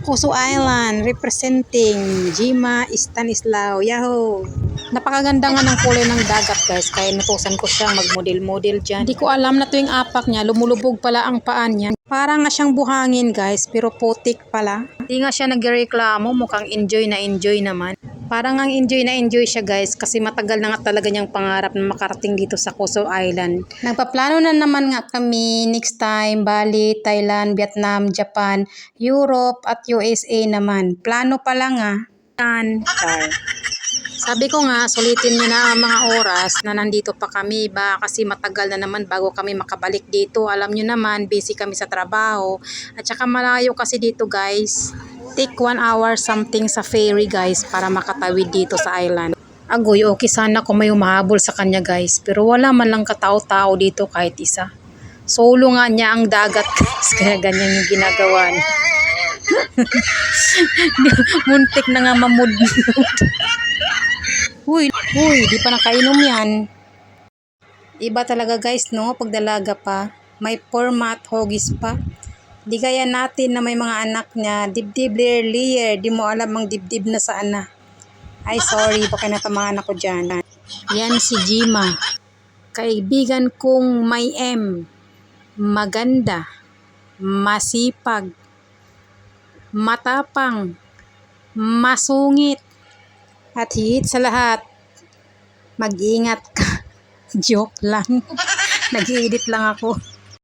Kuso Island, representing Jima Stanislao. Yahoo! Napakaganda nga ng kulay ng dagat guys, kaya natusan ko siyang mag-model-model dyan. Hindi ko alam na tuwing apak niya, lumulubog pala ang paan niya. Parang nga siyang buhangin guys, pero putik pala. Hindi nga siya nagreklamo, mukhang enjoy na enjoy naman. Parang ang enjoy na enjoy siya guys, kasi matagal na nga talaga niyang pangarap na makarating dito sa Kuso Island. Nagpaplano na naman nga kami next time, Bali, Thailand, Vietnam, Japan, Europe at USA naman. Plano pa lang nga. Sabi ko nga, sulitin niya na ang mga oras na nandito pa kami ba kasi matagal na naman bago kami makabalik dito. Alam niyo naman, busy kami sa trabaho at saka malayo kasi dito guys. Take 1 hour something sa ferry guys para makatawid dito sa island. Agoy, okay sana kung may humahabol sa kanya guys, pero wala man lang katao-tao dito kahit isa. Solo nga niya ang dagat guys, kaya ganyan yung ginagawa niya. Muntik na nga mamudmud. Uy, di pa nakainom yan. Iba talaga guys no, pag dalaga pa. May format, hogis pa. Di kaya natin na may mga anak niya, dibdib layer, di mo alam ang dibdib na saan na. Ay sorry, baka natamaan ako dyan. Yan si Jima. Kaibigan kong may M. Maganda. Masipag. Matapang. Masungit. At higit sa lahat, mag-ingat ka. Joke lang. Nag-i-edit lang ako.